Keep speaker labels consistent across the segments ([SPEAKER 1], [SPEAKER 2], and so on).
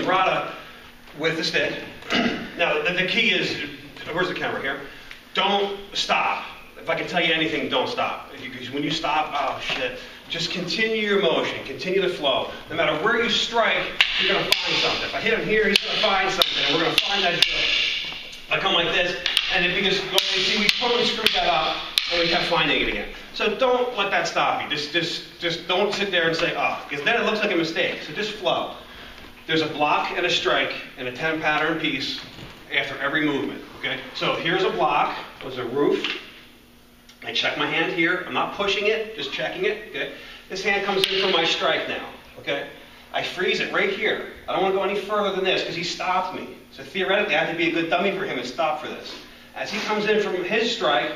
[SPEAKER 1] Sumbrada with the stick. Now, the key is, where's the camera here? Don't stop. If I can tell you anything, don't stop. Because when you stop, oh shit. Just continue your motion, continue the flow. No matter where you strike, you're going to find something. If I hit him here, he's going to find something, and we're going to find that drill. I come like this, and if because see, we totally screwed that up, and we kept finding it again. So don't let that stop you. Just don't sit there and say, oh, because then it looks like a mistake. So just flow. There's a block and a strike and a 10 pattern piece after every movement. Okay. So here's a block. There's a roof. I check my hand here. I'm not pushing it, just checking it. Okay. This hand comes in for my strike now. Okay. I freeze it right here. I don't want to go any further than this because he stopped me. So theoretically, I have to be a good dummy for him and stop for this. As he comes in from his strike,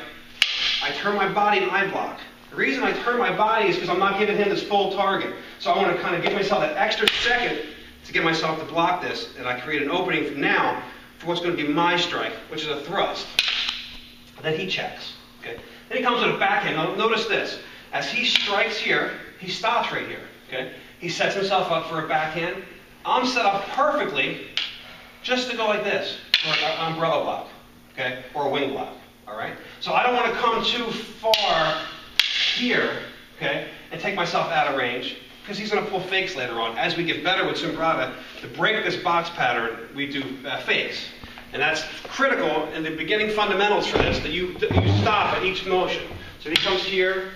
[SPEAKER 1] I turn my body and I block. The reason I turn my body is because I'm not giving him this full target. So I want to kind of give myself that extra second to get myself to block this, and I create an opening from now for what's going to be my strike, which is a thrust. Then he checks. Okay. Then he comes with a backhand. Now, notice this. As he strikes here, he stops right here. Okay. He sets himself up for a backhand. I'm set up perfectly just to go like this, or an umbrella block, okay, or a wing block. All right. So I don't want to come too far here, okay, and take myself out of range, because he's going to pull fakes later on. As we get better with Sumbrada, to break this box pattern, we do fakes. And that's critical in the beginning fundamentals for this, that you stop at each motion. So he comes here,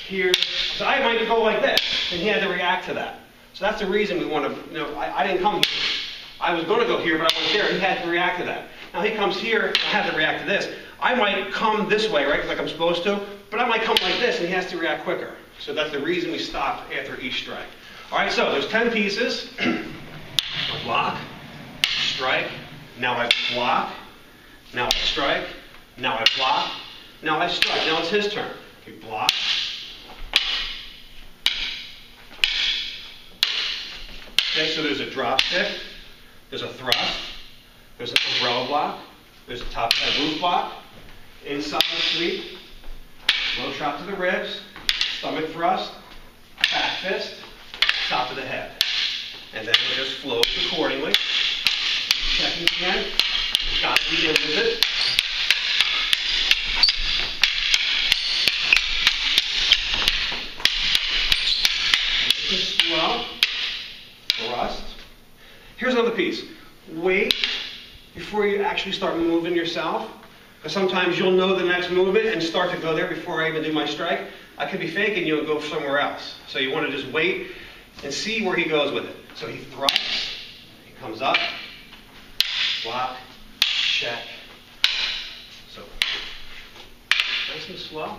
[SPEAKER 1] here. So I might go like this, and he had to react to that. So that's the reason we want to, I didn't come here. I was going to go here, but I went there, and he had to react to that. Now he comes here, I have to react to this. I might come this way, right, like I'm supposed to, but I might come like this, and he has to react quicker. So that's the reason we stop after each strike. All right, so there's 10 pieces. I block, strike, now I block, now I strike, now I block, now I strike. Now it's his turn. Okay, block. Okay, so there's a drop stick, there's a thrust, there's an umbrella block, there's a top head roof block, inside sweep, low shot to the ribs, stomach thrust, back fist, top of the head. And then it just flows accordingly. Checking again. Got to begin with it. This is slow. Thrust. Here's another piece. Wait before you actually start moving yourself. Because sometimes you'll know the next movement and start to go there before I even do my strike. I could be faking you and go somewhere else. So you want to just wait and see where he goes with it. So he thrusts, he comes up, block, check. So nice and slow.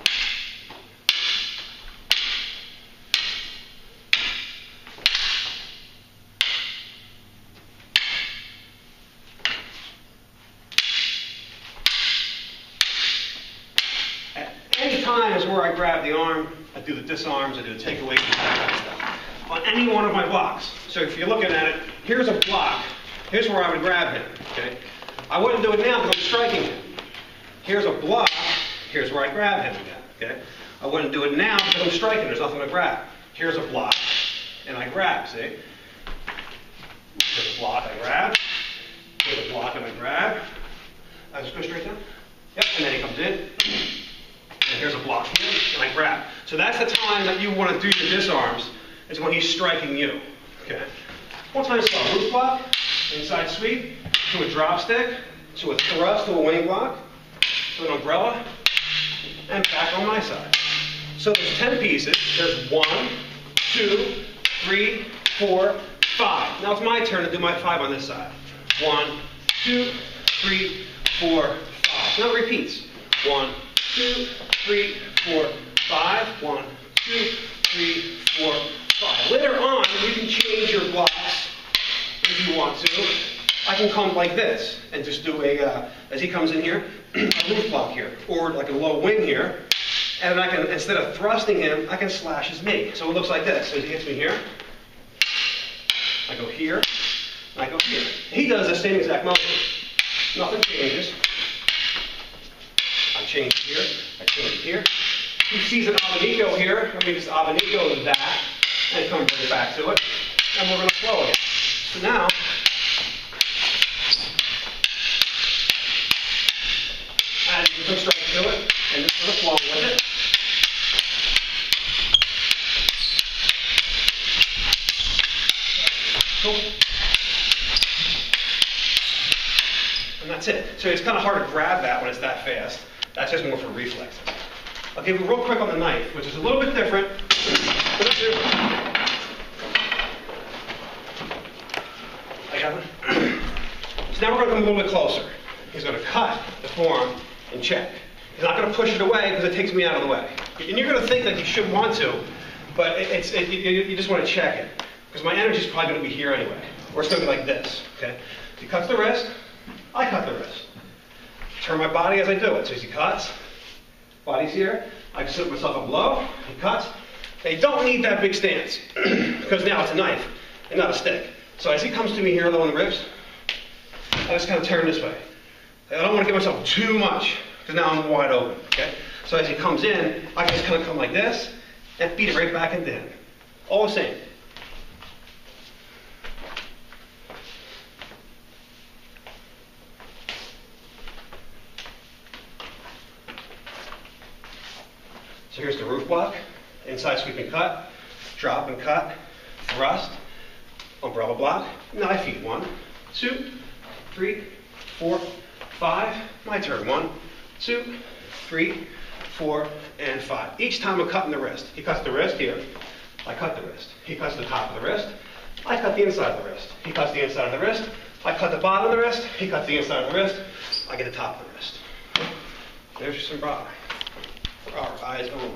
[SPEAKER 1] Any time is where I grab the arm, I do the disarms, I do the takeaways, and that kind of stuff. On any one of my blocks. So if you're looking at it, here's a block. Here's where I would grab him. Okay? I wouldn't do it now because I'm striking him. Here's a block. Here's where I grab him again. Okay? I wouldn't do it now because I'm striking. There's nothing to grab. Here's a block, and I grab. See? Here's a block, I grab. Here's a block, and I grab. I just go straight down. Yep. And then he comes in. And here's a block here, and I grab. So that's the time that you want to do your disarms, is when he's striking you. Okay. One time slow. Roof block, inside sweep, to a drop stick, to a thrust, to a wing block, to an umbrella, and back on my side. So there's 10 pieces. There's 1, 2, 3, 4, 5. Now it's my turn to do my 5 on this side. 1, 2, 3, 4, 5. Now it repeats. 1, 2, 3, 4, 5. 1, 2, 3, 4, 5. Later on, you can change your blocks if you want to. I can come like this and just do a, as he comes in here, a roof block here, or like a low wing here. And I can, instead of thrusting him, I can slash his knee. So it looks like this. So he hits me here. I go here, and I go here. He does the same exact motion. Nothing changes. I change it here, I change it here. He sees an abanico here. Let me just abanico that, and come right back to it. And we're going to flow it. So now, You come straight to it, and just sort of flow with it. Cool. And that's it. So it's kind of hard to grab that when it's that fast. That's just more for reflexes. I'll give you real quick on the knife, which is a little bit different. I got it. So now we're going to come a little bit closer. He's going to cut the forearm and check. He's not going to push it away because it takes me out of the way. And you're going to think that you should want to, but you just want to check it. Because my energy is probably going to be here anyway. Or it's going to be like this. Okay? He cuts the wrist. I cut the wrist. Turn my body as I do it. So as he cuts, body's here. I can sit myself up low. He cuts. They don't need that big stance because now it's a knife and not a stick. So as he comes to me here low in the ribs, I just kind of turn this way. I don't want to give myself too much because now I'm wide open. Okay? So as he comes in, I can just kind of come like this and beat it right back into him. All the same. So here's the roof block, inside sweep and cut, drop and cut, thrust, umbrella block, knife feed. 1, 2, 3, 4, 5. My turn. 1, 2, 3, 4, and 5. Each time I'm cutting the wrist. He cuts the wrist here. I cut the wrist. He cuts the top of the wrist. I cut the inside of the wrist. He cuts the inside of the wrist. I cut the bottom of the wrist. He cuts the inside of the wrist. I get the top of the wrist. There's your Sumbrada. For our eyes only.